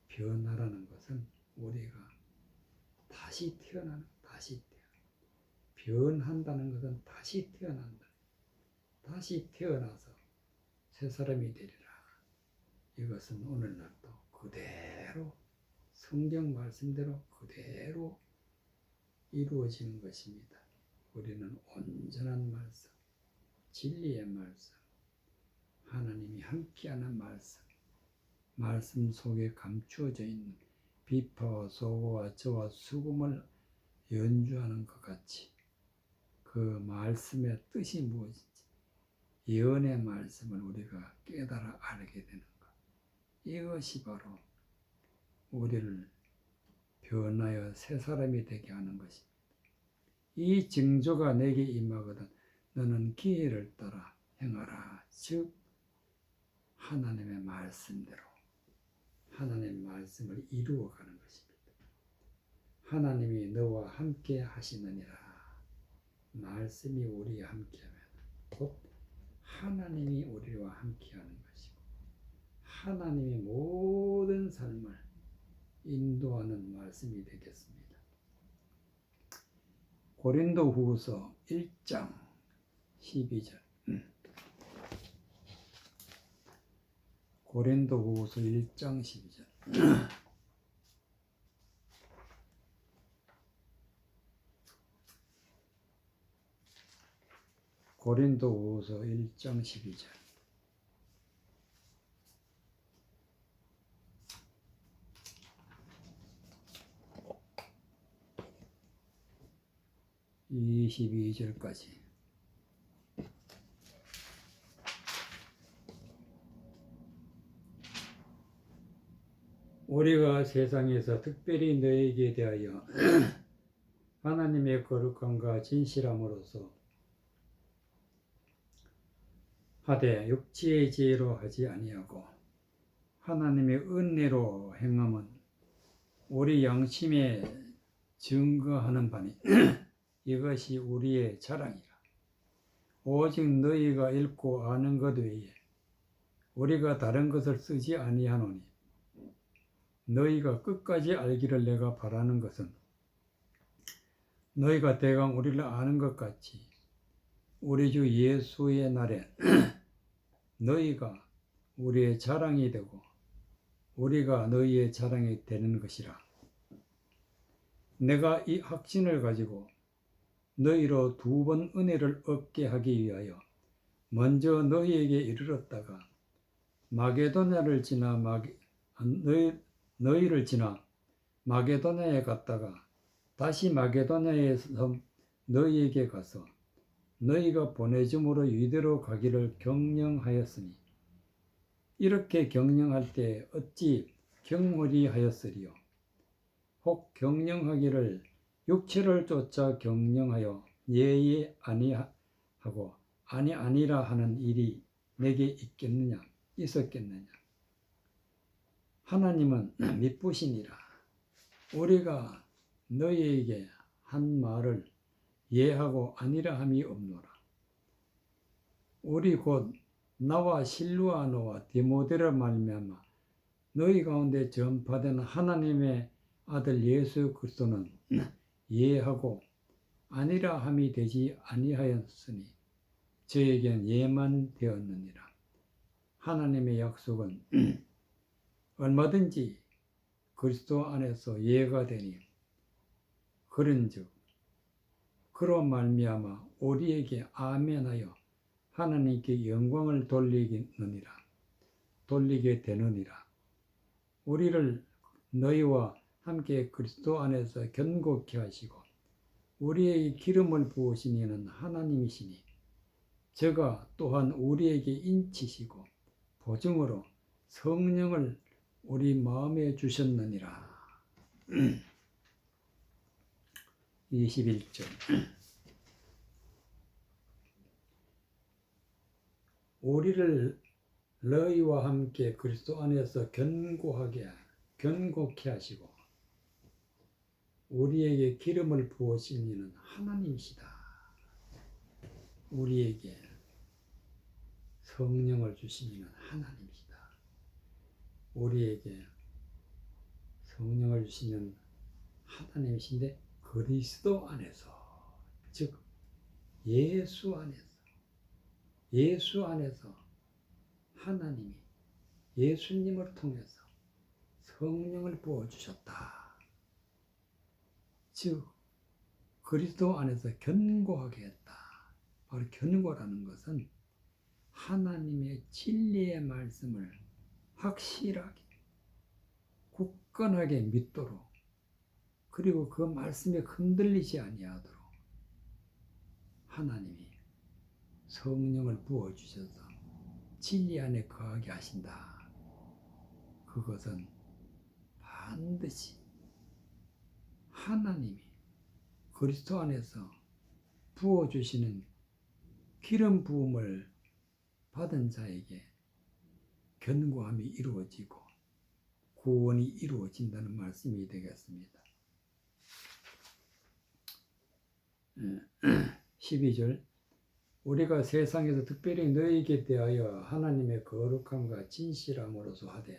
변하라는 것은 우리가 다시 태어나는, 다시 변한다는 것은 다시 태어난다. 다시 태어나서 새 사람이 되리라. 이것은 오늘날도 그대로 성경 말씀대로 그대로 이루어지는 것입니다. 우리는 온전한 말씀, 진리의 말씀, 하나님이 함께하는 말씀, 말씀 속에 감추어져 있는 비파와 소고와 저와 수금을 연주하는 것 같이 그 말씀의 뜻이 무엇인지 예언의 말씀을 우리가 깨달아 알게 되는 것, 이것이 바로 우리를 변하여 새 사람이 되게 하는 것입니다. 이 징조가 내게 임하거든 너는 기회를 따라 행하라. 즉 하나님의 말씀대로 하나님의 말씀을 이루어가는 것입니다. 하나님이 너와 함께 하시느니라. 말씀이 우리와 함께하면 곧 하나님이 우리와 함께하는 것이고 하나님의 모든 삶을 인도하는 말씀이 되겠습니다. 고린도후서 1장 12절. 고린도후서 1장 12절. 고린도후서 1장 12절. 이 22절까지. 우리가 세상에서 특별히 너에게 대하여 하나님의 거룩함과 진실함으로써 하되 육체의 지혜로 하지 아니하고 하나님의 은혜로 행함은 우리 양심에 증거하는 바니 이것이 우리의 자랑이라. 오직 너희가 읽고 아는 것 외에 우리가 다른 것을 쓰지 아니하노니 너희가 끝까지 알기를 내가 바라는 것은 너희가 대강 우리를 아는 것 같이 우리 주 예수의 날에 너희가 우리의 자랑이 되고 우리가 너희의 자랑이 되는 것이라. 내가 이 확신을 가지고 너희로 2번 은혜를 얻게 하기 위하여 먼저 너희에게 이르렀다가 마게도냐를 지나 너희를 지나 마게도냐에 갔다가 다시 마게도냐에서 너희에게 가서 너희가 보내줌으로 유대로 가기를 경영하였으니 이렇게 경영할 때 어찌 경홀히 하였으리요. 혹 경영하기를 육체를 쫓아 경영하여 예의 아니하고 아니라 하는 일이 내게 있었겠느냐. 하나님은 미쁘시니라. 우리가 너희에게 한 말을 예하고 아니라 함이 없노라. 우리 곧 나와 실루아노와 디모데를 말미암아 너희 가운데 전파된 하나님의 아들 예수 그리스도는 예하고 아니라 함이 되지 아니하였으니 저에겐 예만 되었느니라. 하나님의 약속은 얼마든지 그리스도 안에서 예가 되니 그런즉 그로 말미암아 우리에게 아멘하여 하나님께 영광을 돌리게 되느니라. 우리를 너희와 함께 그리스도 안에서 견고케 하시고 우리에게 기름을 부으신 이는 하나님이시니 저가 또한 우리에게 인치시고 보증으로 성령을 우리 마음에 주셨느니라. 21절. 우리를 너희와 함께 그리스도 안에서 견고케 하시고 우리에게 기름을 부으신 이는 하나님이시다. 우리에게 성령을 주신 이는 하나님이시다. 우리에게 성령을 주시는 하나님이신데 그리스도 안에서, 즉 예수 안에서 하나님이 예수님을 통해서 성령을 부어주셨다. 즉 그리스도 안에서 견고하게 했다. 바로 견고라는 것은 하나님의 진리의 말씀을 확실하게 굳건하게 믿도록, 그리고 그 말씀에 흔들리지 아니하도록 하나님이 성령을 부어주셔서 진리 안에 거하게 하신다. 그것은 반드시 하나님이 그리스도 안에서 부어주시는 기름 부음을 받은 자에게 견고함이 이루어지고 구원이 이루어진다는 말씀이 되겠습니다. 12절 우리가 세상에서 특별히 너희에게 대하여 하나님의 거룩함과 진실함으로써 하되,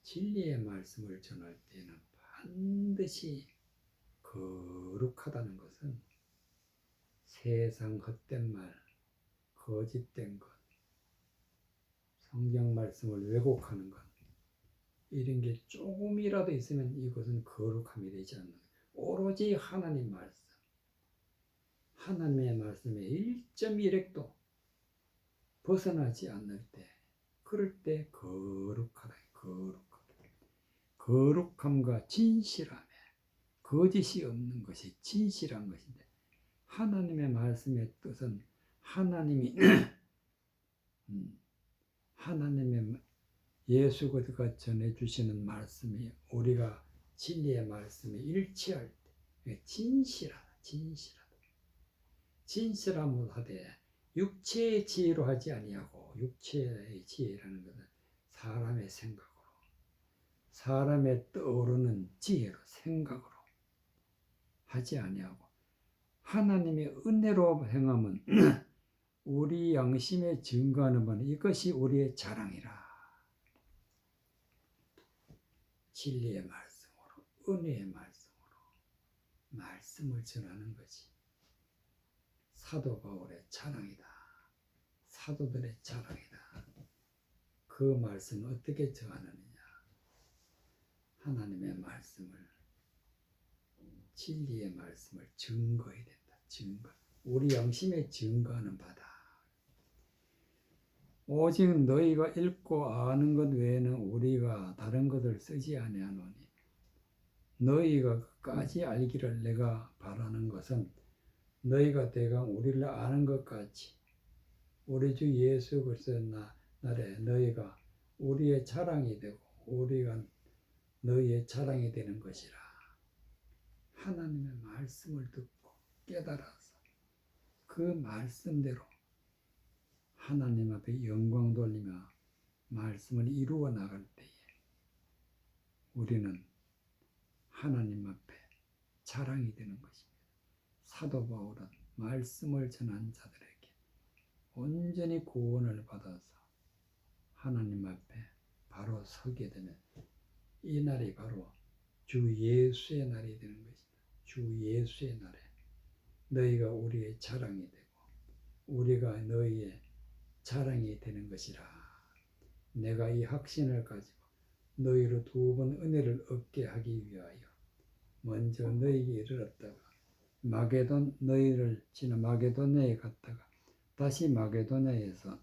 진리의 말씀을 전할 때는 반드시 거룩하다는 것은 세상 헛된 말, 거짓된 것, 성경 말씀을 왜곡하는 것, 이런 게 조금이라도 있으면 이것은 거룩함이 되지 않는 거예요. 오로지 하나님 말씀, 하나님의 말씀에 1.1획도 벗어나지 않을 때, 그럴 때 거룩하다. 거룩함과 진실함에 거짓이 없는 것이 진실한 것인데, 하나님의 말씀의 뜻은 하나님의 예수 그리스도가 전해주시는 말씀이 우리가 진리의 말씀에 일치할 때 진실함을 하되 육체의 지혜로 하지 아니하고, 육체의 지혜라는 것은 사람의 생각으로, 사람의 떠오르는 지혜로, 생각으로 하지 아니하고 하나님의 은혜로 행함은 우리 양심에 증거하는 바는 이것이 우리의 자랑이라. 진리의 말씀으로, 은혜의 말씀으로 말씀을 전하는 것이 사도 바울의 자랑이다. 사도들의 자랑이다. 그 말씀을 어떻게 전하느냐? 하나님의 말씀을, 진리의 말씀을 증거해야 된다. 증거. 우리 양심에 증거하는 바다. 오직 너희가 읽고 아는 것 외에는 우리가 다른 것을 쓰지 아니하노니, 너희가 끝까지 알기를 내가 바라는 것은 너희가 대강 우리를 아는 것 같이 우리 주 예수 그리스도의 날에 너희가 우리의 자랑이 되고 우리가 너희의 자랑이 되는 것이라. 하나님의 말씀을 듣고 깨달아서 그 말씀대로 하나님 앞에 영광 돌리며 말씀을 이루어 나갈 때에 우리는 하나님 앞에 자랑이 되는 것입니다. 사도 바울은 말씀을 전한 자들에게 온전히 구원을 받아서 하나님 앞에 바로 서게 되는 이 날이 바로 주 예수의 날이 되는 것입니다. 주 예수의 날에 너희가 우리의 자랑이 되고 우리가 너희의 자랑이 되는 것이라. 내가 이 확신을 가지고 너희로 두 번 은혜를 얻게 하기 위하여 먼저 너희에게 이르렀다가 너희를 지나 마게도냐에 갔다가 다시 마게도냐에서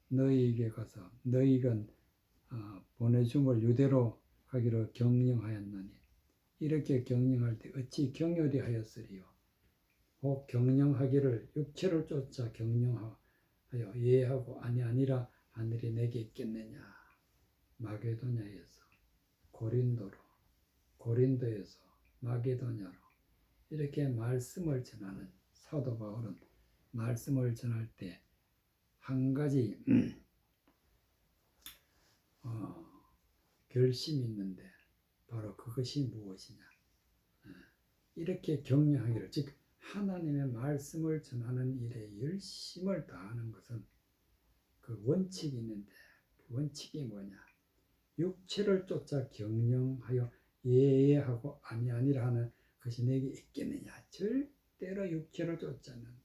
너희에게 가서 너희가 보내줌을 유대로 가기로 경영하였나니, 이렇게 경영할 때 어찌 경멸이 하였으리요? 혹 경영하기를 육체를 쫓아 경영하여 예하고 아니라 하늘이 내게 있겠느냐. 마게도냐에서 고린도로, 고린도에서 마게도냐로 이렇게 말씀을 전하는 사도 바울은 말씀을 전할 때 한 가지 결심이 있는데 바로 그것이 무엇이냐. 이렇게 격려하기를, 즉 하나님의 말씀을 전하는 일에 열심을 다하는 것은 그 원칙이 있는데, 그 원칙이 뭐냐. 육체를 쫓아 경영하여 예하고 아니하니라 하는 것이 내게 있겠느냐. 절대로 육체를 쫓지 않는다.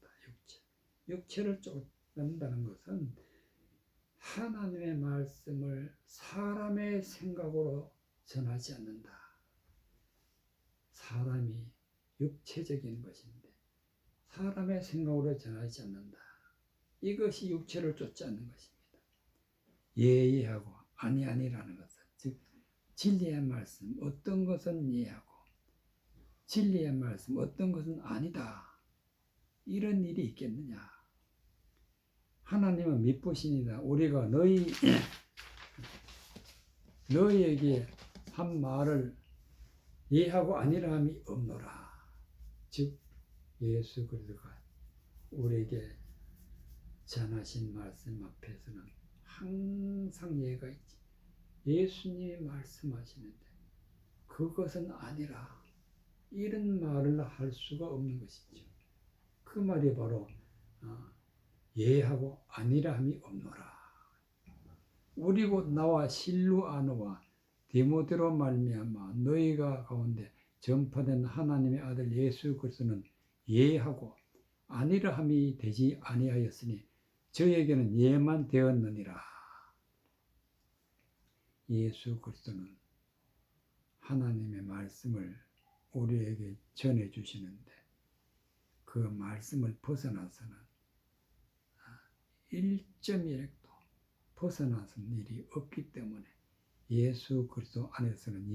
육체를 쫓는다는 것은 하나님의 말씀을 사람의 생각으로 전하지 않는다. 사람이 육체적인 것인데 사람의 생각으로 전하지 않는다. 이것이 육체를 쫓지 않는 것입니다. 예하고 아니하니라는 것은 즉 진리의 말씀 어떤 것은 예하고 진리의 말씀 어떤 것은 아니다. 이런 일이 있겠느냐. 하나님은 미쁘시니다. 우리가 너희에게 한 말을 예하고 아니라 함이 없노라. 즉 예수 그리스도가 우리에게 전하신 말씀 앞에서는 항상 예가 있지. 예수님이 말씀하시는데 그것은 아니라 이런 말을 할 수가 없는 것이죠. 그 말이 바로 예하고 아니라 함이 없노라. 우리 곧 나와 실루아노와 디모데로 말미암아 너희가 가운데 전파된 하나님의 아들 예수 그리스도는 예하고 아니라 함이 되지 아니하였으니 저에게는 예만 되었느니라. 예수 그리스도는 하나님의 말씀을 우리에게 전해 주시는데 그 말씀을 벗어나서는 1.1도 벗어나선 일이 없기 때문에 예수 그리스도 안에서는